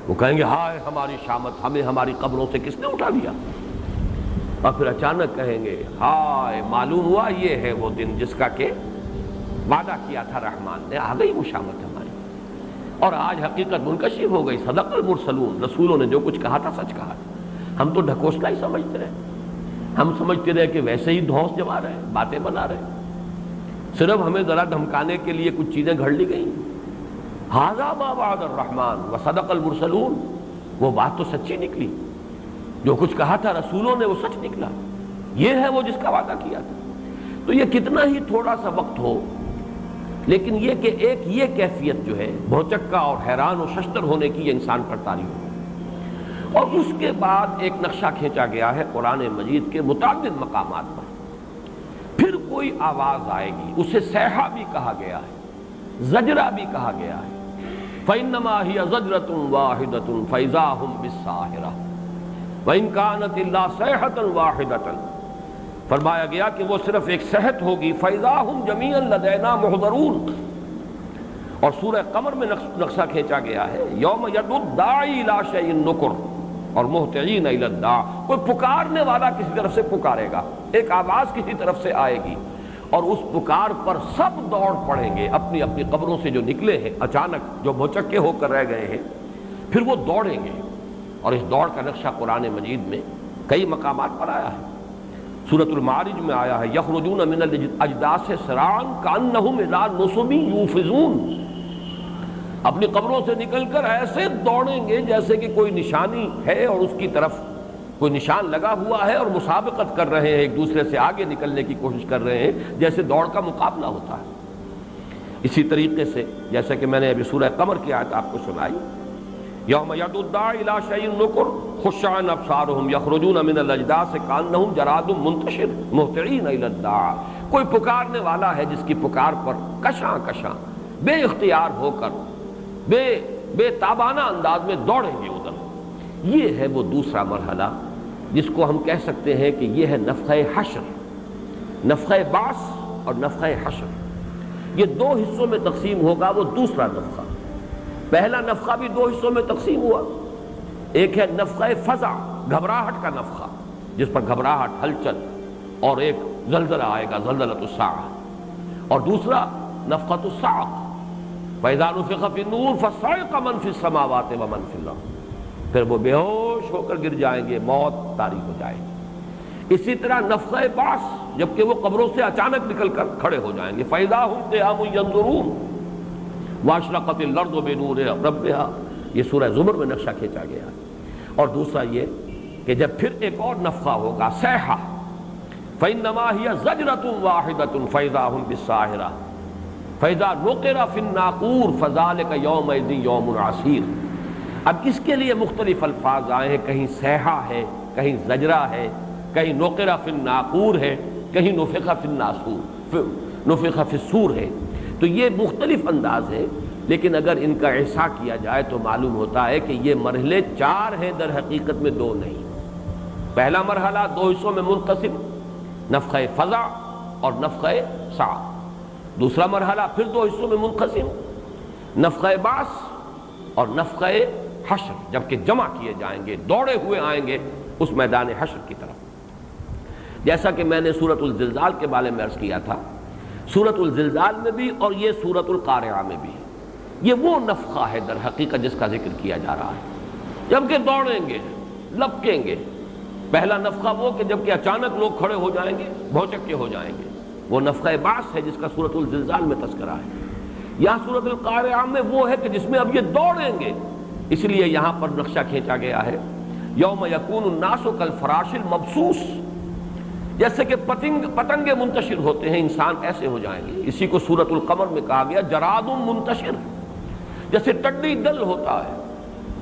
وہ کہیں گے ہائے ہماری شامت، ہمیں ہماری قبروں سے کس نے اٹھا دیا؟ اور پھر اچانک کہیں گے ہائے معلوم ہوا یہ ہے وہ دن جس کا کہ وعدہ کیا تھا رحمان نے، آ گئی وہ شامت ہماری، اور آج حقیقت منکشف ہو گئی۔ صدق المرسلون، رسولوں نے جو کچھ کہا تھا سچ کہا تھا۔ ہم تو ڈھکوسلا ہی سمجھتے رہے، ہم سمجھتے رہے کہ ویسے ہی دھونس جما رہے، باتیں بنا رہے، صرف ہمیں ذرا دھمکانے کے لیے کچھ چیزیں گھڑ لی گئیں۔ ھذا ما وعد الرحمن وصدق المرسلون، وہ بات تو سچی نکلی، جو کچھ کہا تھا رسولوں نے وہ سچ نکلا، یہ ہے وہ جس کا وعدہ کیا تھا۔ تو یہ کتنا ہی تھوڑا سا وقت ہو، لیکن یہ کہ ایک یہ کیفیت جو ہے بھوچکا اور حیران و ششدر ہونے کی، یہ انسان پر طاری ہو۔ اور اس کے بعد ایک نقشہ کھینچا گیا ہے قرآن مجید کے متعدد مقامات پر، پھر کوئی آواز آئے گی، اسے صیحہ بھی کہا گیا ہے، زجرہ بھی کہا گیا ہے۔ فَإِنَّمَا هِيَ زَجْرَةٌ وَاحِدَةٌ فَإِذَا هُمْ بِالسَّاهِرَةِ وَإِنْ كَانَتْ إِلَّا صَيْحَةً وَاحِدَةً، فرمایا گیا کہ وہ صرف ایک صیحت ہوگی، فَإِذَا هُمْ جَمِيعًا لَدَيْنَا مُحْضَرُونَ۔ اور سورہ قمر میں نقشہ کھینچا گیا ہے، یوم یدعو الداعی الی شیء نکر اور مہطعین الی الداع، کوئی پکارنے والا کسی طرف سے پکارے گا، ایک آواز کسی طرف سے آئے گی، اور اس پکار پر سب دوڑ پڑیں گے اپنی اپنی قبروں سے جو نکلے ہیں اچانک، جو بھوچکے ہو کر رہ گئے ہیں، پھر وہ دوڑیں گے۔ اور اس دوڑ کا نقشہ قرآن مجید میں کئی مقامات پر آیا ہے۔ سورۃ المعارج میں آیا ہے یخرجون من الاجداث سراعا کانہم الی نصب یوفضون، اپنی قبروں سے نکل کر ایسے دوڑیں گے جیسے کہ کوئی نشانی ہے اور اس کی طرف کوئی نشان لگا ہوا ہے، اور مسابقت کر رہے ہیں، ایک دوسرے سے آگے نکلنے کی کوشش کر رہے ہیں، جیسے دوڑ کا مقابلہ ہوتا ہے۔ اسی طریقے سے جیسا کہ میں نے ابھی سورہ قمر کی آیت آپ کو سنائی، یوم یدعو الداعی الی شیء نکر خش عن ابصارہم یخرجون من الاجداث کانہم جراد منتشر مہطعین الی الداع، کوئی پکارنے والا ہے جس کی پکار پر کشاں کشاں بے اختیار ہو کر بے تابانہ انداز میں دوڑیں گے ادھر۔ یہ ہے وہ دوسرا مرحلہ جس کو ہم کہہ سکتے ہیں کہ یہ ہے نفخہ حشر، نفخہ بعث اور نفخہ حشر۔ یہ دو حصوں میں تقسیم ہوگا، وہ دوسرا نفخہ۔ پہلا نفخہ بھی دو حصوں میں تقسیم ہوا، ایک ہے نفخہ فزع، گھبراہٹ کا نفخہ، جس پر گھبراہٹ، ہلچل اور ایک زلزلہ آئے گا، زلزلۃ الساعہ، اور دوسرا نفخۃ الصاعق، فَإِذَا نُفِخَ فِي النُّورِ فَصَعِقَ مَنْ فِي السَّمَاوَاتِ وَمَنْ فِي الْأَرْضِ، پھر وہ بے ہوش ہو کر گر جائیں گے، موت طاری ہو جائے گی۔ اسی طرح نفخہ بعث، جبکہ وہ قبروں سے اچانک نکل کر کھڑے ہو جائیں گے، فَإِذَا هُمْ قِيَامٌ يَنظُرُونَ وَأَشْرَقَتِ الْأَرْضُ بِنُورِ رَبِّهَا، یہ سورہ زمر میں نقشہ کھینچا گیا ہے۔ اور دوسرا یہ کہ جب پھر ایک اور نفخہ ہوگا، صیحہ، فَإِنَّمَا هِيَ زَجْرَةٌ وَاحِدَةٌ فَإِذَا هُمْ بِالسَّاهِرَةِ فَإِذَا نُقِرَ فِي النَّاقُورِ فَذَلِكَ يَوْمَئِذٍ يَوْمٌ عَسِيرٌ۔ اب اس کے لیے مختلف الفاظ آئے ہیں، کہیں صیحہ ہے، کہیں زجرہ ہے، کہیں نُقِرَ فِي النَّاقُورِ ہے، کہیں نُفِخَ فِي النَّاسُورِ، نُفِخَ فِي الصُّورِ ہے۔ تو یہ مختلف انداز ہے، لیکن اگر ان کا احصاء کیا جائے تو معلوم ہوتا ہے کہ یہ مرحلے چار ہیں، در حقیقت میں دو نہیں۔ پہلا مرحلہ دو حصوں میں منقسم، نفخہ فزع اور نفخہ صاعق۔ دوسرا مرحلہ پھر دو حصوں میں منقسم، نفخہ بعث اور نفخہ حشر، جبکہ جمع کیے جائیں گے، دوڑے ہوئے آئیں گے اس میدان حشر کی طرف۔ جیسا کہ میں نے سورۃ الزلزال کے بارے میں عرض کیا تھا، سورۃ الزلزال میں بھی اور یہ سورۃ القارعہ میں بھی یہ وہ نفخہ ہے در حقیقت جس کا ذکر کیا جا رہا ہے، جبکہ دوڑیں گے، لپکیں گے۔ پہلا نفخہ وہ کہ جبکہ اچانک لوگ کھڑے ہو جائیں گے، بھوچکے ہو جائیں گے، وہ نفخہ بعث ہے جس کا سورۃ الزلزال میں تذکرہ ہے۔ یہاں سورۃ القارعہ میں وہ ہے کہ جس میں اب یہ دوڑیں گے، اس لیے یہاں پر نقشہ کھینچا گیا ہے یوم یکون الناس کالفراش المبثوث، جیسے کہ پتنگے منتشر ہوتے ہیں، انسان ایسے ہو جائیں گے۔ اسی کو سورۃ القمر میں کہا گیا جراد منتشر، جیسے ٹڈی دل ہوتا ہے،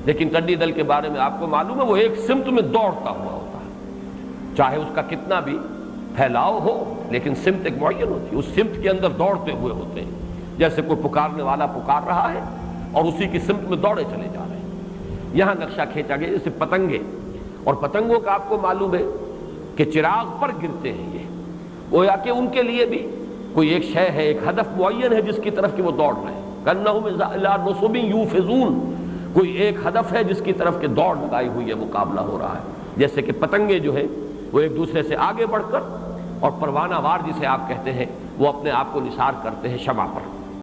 لیکن ٹڈی دل کے بارے میں آپ کو معلوم ہے وہ ایک سمت میں دوڑتا ہوا ہوتا ہے، چاہے اس کا کتنا بھی پھیلاؤ ہو، لیکن سمت ایک معین ہوتی ہے، اس سمت کے اندر دوڑتے ہوئے ہوتے ہیں، جیسے کوئی پکارنے والا پکار رہا ہے اور اسی کی سمت میں دوڑے چلے جا رہے ہیں۔ یہاں نقشہ کھینچا گیا جیسے پتنگے، اور پتنگوں کا آپ کو معلوم ہے کہ چراغ پر گرتے ہیں، یہ گویا کہ ان کے لیے بھی کوئی ایک شے ہے، ایک ہدف معین ہے جس کی طرف کہ وہ دوڑ رہے ہیں۔ کَأَنَّهُمْ إِلَىٰ نُصُبٍ يُوفِضُونَ، کوئی ایک ہدف ہے جس کی طرف کہ دوڑ لگائی ہوئی ہے، مقابلہ ہو رہا ہے، جیسے کہ پتنگے جو ہیں وہ ایک دوسرے سے آگے بڑھ کر، اور پروانہ وار جسے آپ کہتے ہیں وہ اپنے آپ کو نثار کرتے ہیں شمع پر۔